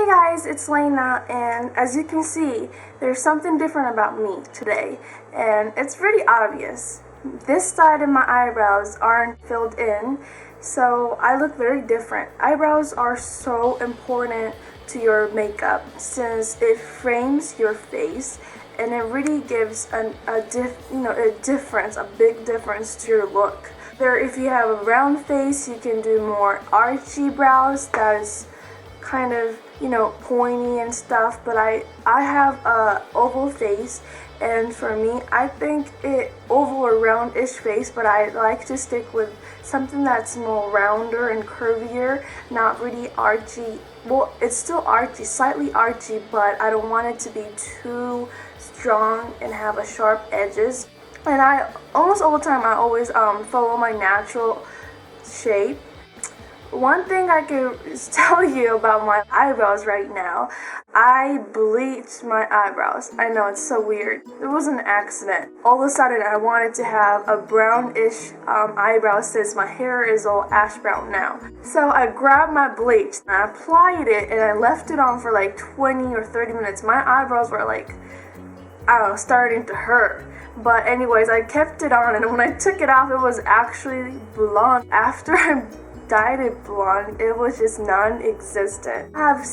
guys, it's Lena, and as you can see, there's something different about me today, and it's pretty obvious. This side of my eyebrows aren't filled in, so I look very different. Eyebrows are so important to your makeup since it frames your face, and it really gives a big difference to your look. If you have a round face, you can do more archy brows that is kind of pointy and stuff, but I have a oval face, and for me I think it oval or roundish face, but I like to stick with something that's more rounder and curvier, not really archy. Well, it's still archy, slightly archy, but I don't want it to be too strong and have a sharp edges. And I almost all the time I always follow my natural shape. One thing I can tell you about my eyebrows right now, I bleached my eyebrows. I know, it's so weird. It was an accident. All of a sudden I wanted to have a brownish eyebrow since my hair is all ash brown now. So I grabbed my bleach and I applied it and I left it on for like 20 or 30 minutes. My eyebrows were like, I don't know, starting to hurt. But anyways, I kept it on, and when I took it off, it was actually blonde. After I dyed it blonde, it was just non-existent. I have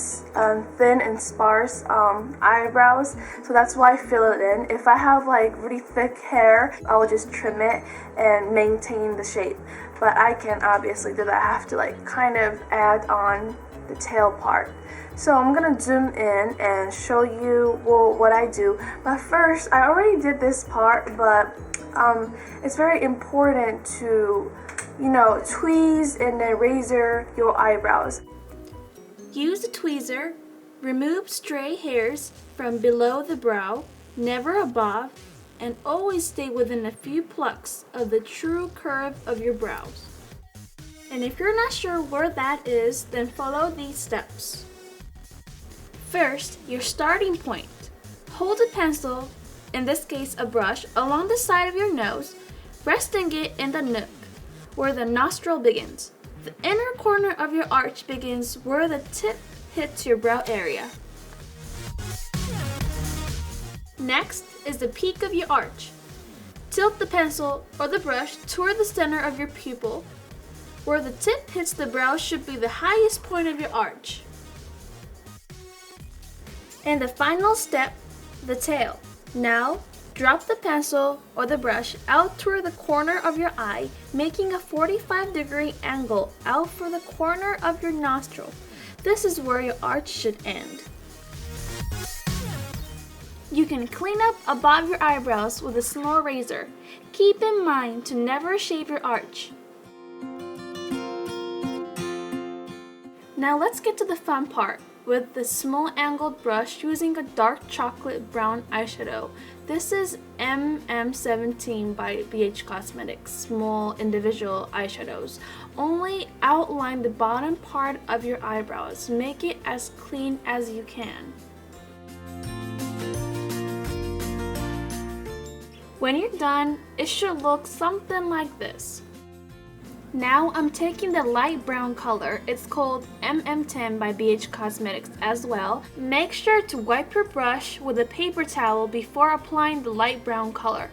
thin and sparse eyebrows, so that's why I fill it in. If I have like really thick hair, I'll just trim it and maintain the shape. But I can't obviously do that. I have to like kind of add on the tail part. So I'm gonna zoom in and show you what I do. But first, I already did this part, but it's very important to tweeze and then razor your eyebrows. Use a tweezer, remove stray hairs from below the brow, never above, and always stay within a few plucks of the true curve of your brows. And if you're not sure where that is, then follow these steps. First, your starting point. Hold a pencil, in this case a brush, along the side of your nose, resting it in the nook where the nostril begins. The inner corner of your arch begins where the tip hits your brow area. Next is the peak of your arch. Tilt the pencil or the brush toward the center of your pupil. Where the tip hits the brow should be the highest point of your arch. And the final step, the tail. Now, drop the pencil or the brush out toward the corner of your eye, making a 45-degree angle out for the corner of your nostril. This is where your arch should end. You can clean up above your eyebrows with a small razor. Keep in mind to never shave your arch. Now let's get to the fun part with the small angled brush using a dark chocolate brown eyeshadow. This is MM17 by BH Cosmetics, small individual eyeshadows. Only outline the bottom part of your eyebrows. Make it as clean as you can. When you're done, it should look something like this. Now I'm taking the light brown color. It's called MM10 by BH Cosmetics as well. Make sure to wipe your brush with a paper towel before applying the light brown color.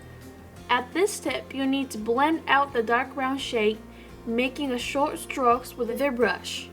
At this step, you need to blend out the dark brown shade, making a short strokes with your brush.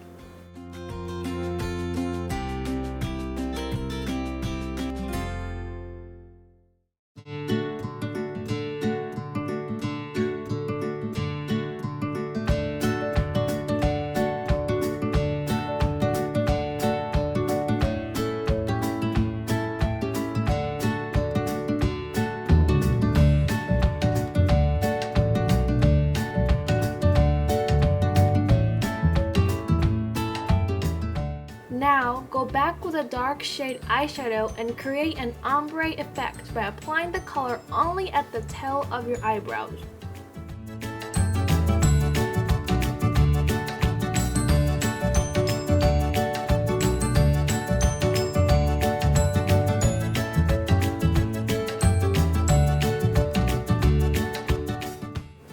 Now, go back with a dark shade eyeshadow and create an ombre effect by applying the color only at the tail of your eyebrows.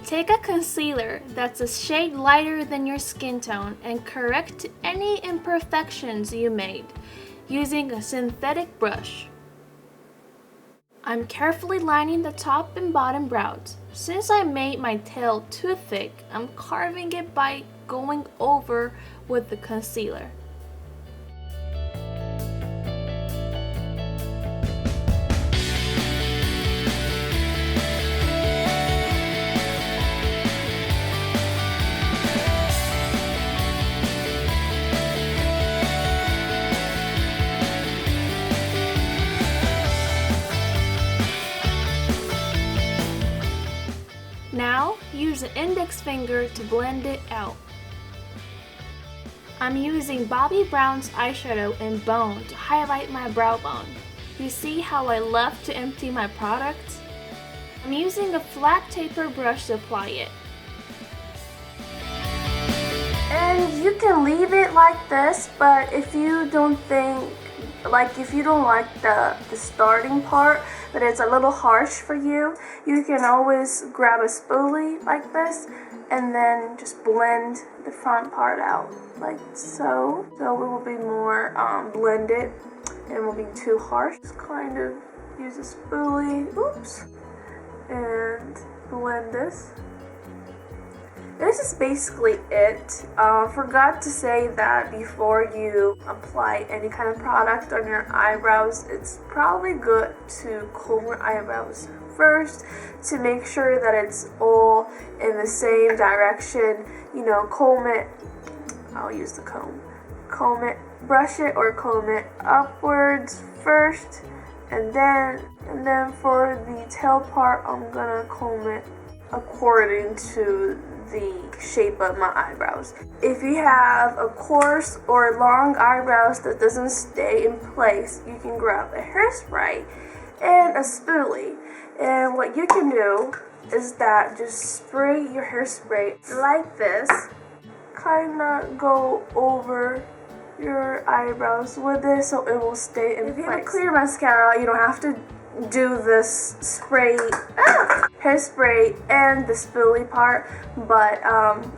Take a concealer concealer that's a shade lighter than your skin tone and correct any imperfections you made using a synthetic brush. I'm carefully lining the top and bottom brows. Since I made my tail too thick, I'm carving it by going over with the concealer. Now, use the index finger to blend it out. I'm using Bobbi Brown's eyeshadow in Bone to highlight my brow bone. You see how I love to empty my product? I'm using a flat taper brush to apply it. And you can leave it like this, but if you don't like the starting part, but it's a little harsh for you, you can always grab a spoolie like this and then just blend the front part out like so. So it will be more blended and won't be too harsh. Just kind of use a spoolie, oops, and blend this. This is basically it. Forgot to say that before you apply any kind of product on your eyebrows, it's probably good to comb your eyebrows first to make sure that it's all in the same direction. You know, comb it. I'll use the comb. Comb it, brush it or comb it upwards first, and then for the tail part, I'm gonna comb it according to the shape of my eyebrows. If you have a coarse or long eyebrows that doesn't stay in place, you can grab a hairspray and a spoolie. And what you can do is that just spray your hairspray like this, kind of go over your eyebrows with it so it will stay in place. If you have a clear mascara, you don't have to do this hairspray and the spoolie part, but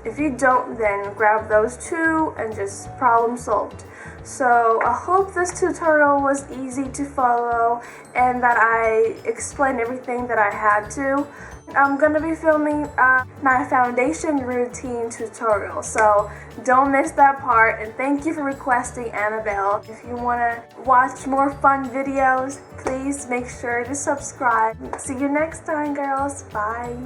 if you don't, then grab those two and just problem solved. So I hope this tutorial was easy to follow and that I explained everything that I had to. I'm gonna be filming my foundation routine tutorial, so don't miss that part, and thank you for requesting, Anabell. If you wanna watch more fun videos, please make sure to subscribe. See you next time, girls. Bye.